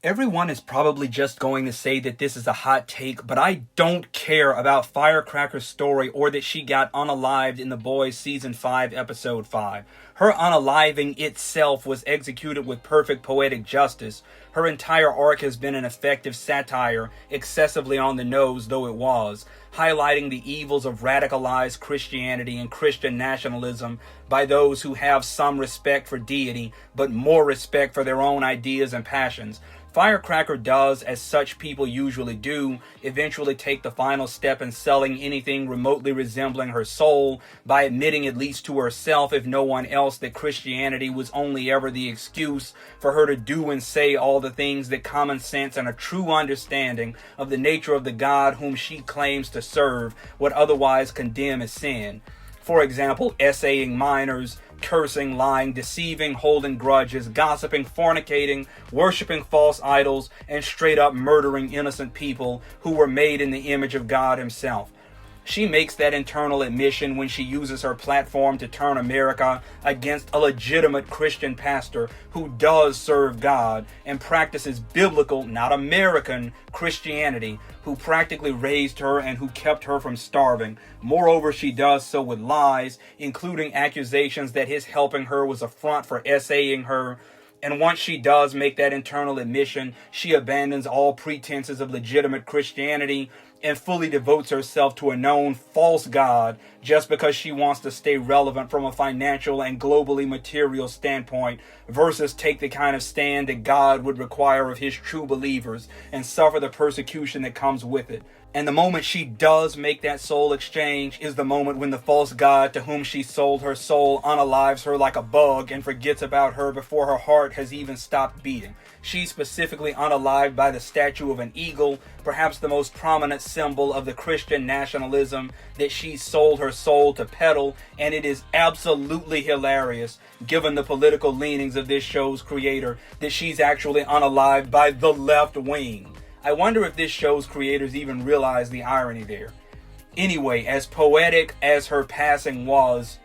Everyone is probably just going to say that this is a hot take, but I don't care about Firecracker's story or that she got unalived in The Boys Season 5, Episode 5. Her unaliving itself was executed with perfect poetic justice. Her entire arc has been an effective satire, excessively on the nose though it was, highlighting the evils of radicalized Christianity and Christian nationalism by those who have some respect for deity, but more respect for their own ideas and passions. Firecracker does, as such people usually do, eventually take the final step in selling anything remotely resembling her soul by admitting, at least to herself if no one else, that Christianity was only ever the excuse for her to do and say all the things that common sense and a true understanding of the nature of the God whom she claims to serve would otherwise condemn as sin. For example, essaying minors, cursing, lying, deceiving, holding grudges, gossiping, fornicating, worshiping false idols, and straight up murdering innocent people who were made in the image of God himself. She makes that internal admission when she uses her platform to turn America against a legitimate Christian pastor who does serve God and practices biblical, not American, Christianity, who practically raised her and who kept her from starving. Moreover, she does so with lies, including accusations that his helping her was a front for essaying her. And once she does make that internal admission, she abandons all pretenses of legitimate Christianity and fully devotes herself to a known false god just because she wants to stay relevant from a financial and globally material standpoint versus take the kind of stand that God would require of his true believers and suffer the persecution that comes with it. And the moment she does make that soul exchange is the moment when the false god to whom she sold her soul unalives her like a bug and forgets about her before her heart has even stopped beating. She's specifically unalived by the statue of an eagle, perhaps the most prominent symbol of the Christian nationalism that she sold her soul to peddle, and it is absolutely hilarious, given the political leanings of this show's creator, that she's actually unalived by the left wing. I wonder if this show's creators even realize the irony there. Anyway, as poetic as her passing was,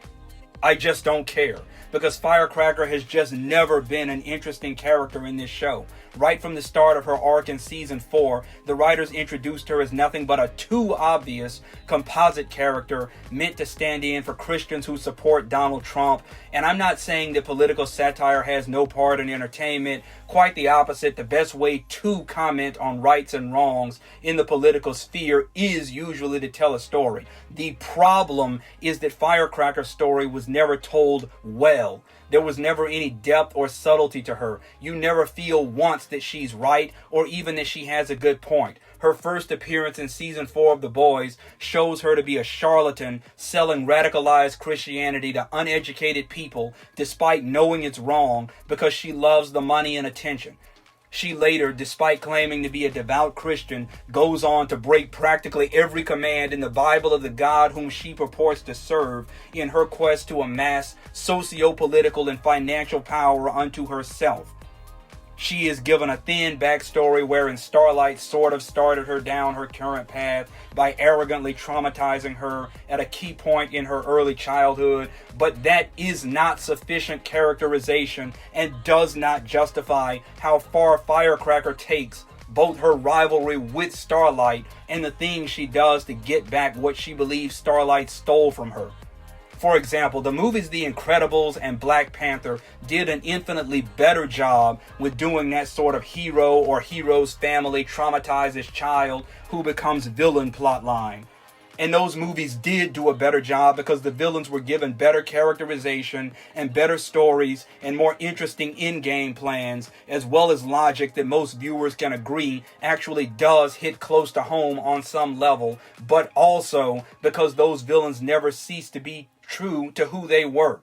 I just don't care, because Firecracker has just never been an interesting character in this show. Right from the start of her arc in Season 4, the writers introduced her as nothing but a too obvious composite character meant to stand in for Christians who support Donald Trump. And I'm not saying that political satire has no part in entertainment. Quite the opposite. The best way to comment on rights and wrongs in the political sphere is usually to tell a story. The problem is that Firecracker's story was never told well. There was never any depth or subtlety to her. You never feel once that she's right or even that she has a good point. Her first appearance in Season 4 of The Boys shows her to be a charlatan selling radicalized Christianity to uneducated people despite knowing it's wrong because she loves the money and attention. She later, despite claiming to be a devout Christian, goes on to break practically every command in the Bible of the God whom she purports to serve in her quest to amass socio-political and financial power unto herself. She is given a thin backstory wherein Starlight sort of started her down her current path by arrogantly traumatizing her at a key point in her early childhood, but that is not sufficient characterization and does not justify how far Firecracker takes both her rivalry with Starlight and the things she does to get back what she believes Starlight stole from her. For example, the movies The Incredibles and Black Panther did an infinitely better job with doing that sort of hero or hero's family traumatizes child who becomes villain plotline. And those movies did do a better job because the villains were given better characterization and better stories and more interesting in-game plans, as well as logic that most viewers can agree actually does hit close to home on some level, but also because those villains never cease to be true to who they were.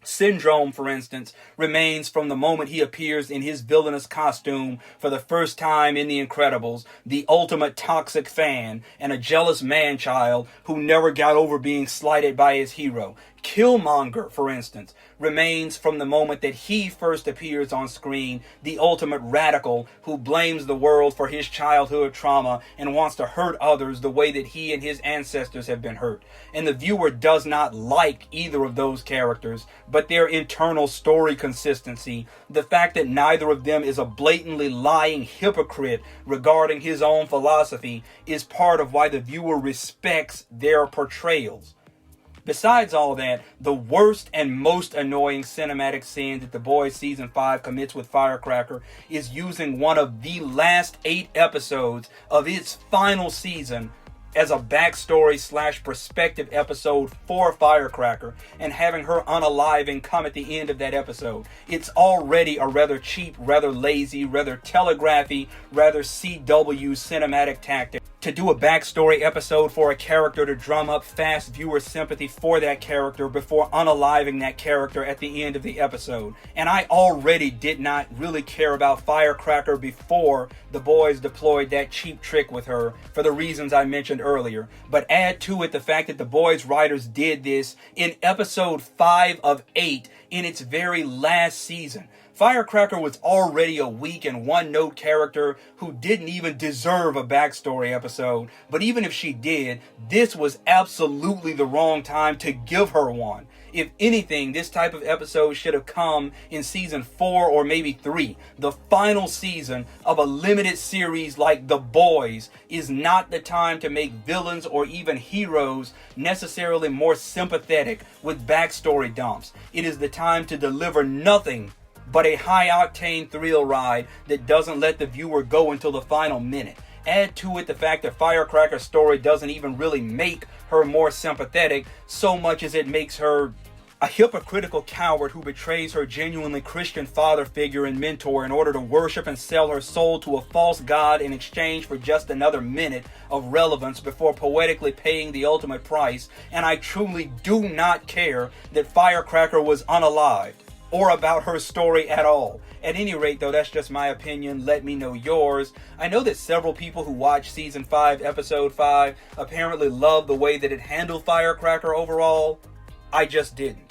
Syndrome, for instance, remains from the moment he appears in his villainous costume for the first time in The Incredibles, the ultimate toxic fan and a jealous man-child who never got over being slighted by his hero. Killmonger, for instance, remains from the moment that he first appears on screen the ultimate radical who blames the world for his childhood trauma and wants to hurt others the way that he and his ancestors have been hurt. And the viewer does not like either of those characters, but their internal story consistency, the fact that neither of them is a blatantly lying hypocrite regarding his own philosophy, is part of why the viewer respects their portrayals. Besides all that, the worst and most annoying cinematic sin that The Boys Season 5 commits with Firecracker is using one of the last 8 episodes of its final season as a backstory / perspective episode for Firecracker and having her unaliving come at the end of that episode. It's already a rather cheap, rather lazy, rather telegraphy, rather CW cinematic tactic to do a backstory episode for a character to drum up fast viewer sympathy for that character before unaliving that character at the end of the episode. And I already did not really care about Firecracker before the boys deployed that cheap trick with her for the reasons I mentioned earlier. But add to it the fact that the boys' writers did this in episode 5 of 8 in its very last season. Firecracker was already a weak and one-note character who didn't even deserve a backstory episode. But even if she did, this was absolutely the wrong time to give her one. If anything, this type of episode should have come in season 4 or maybe 3. The final season of a limited series like The Boys is not the time to make villains or even heroes necessarily more sympathetic with backstory dumps. It is the time to deliver nothing but a high-octane thrill ride that doesn't let the viewer go until the final minute. Add to it the fact that Firecracker's story doesn't even really make her more sympathetic so much as it makes her a hypocritical coward who betrays her genuinely Christian father figure and mentor in order to worship and sell her soul to a false god in exchange for just another minute of relevance before poetically paying the ultimate price. And I truly do not care that Firecracker was unalived or about her story at all. At any rate, though, that's just my opinion. Let me know yours. I know that several people who watched Season 5, Episode 5 apparently love the way that it handled Firecracker overall. I just didn't.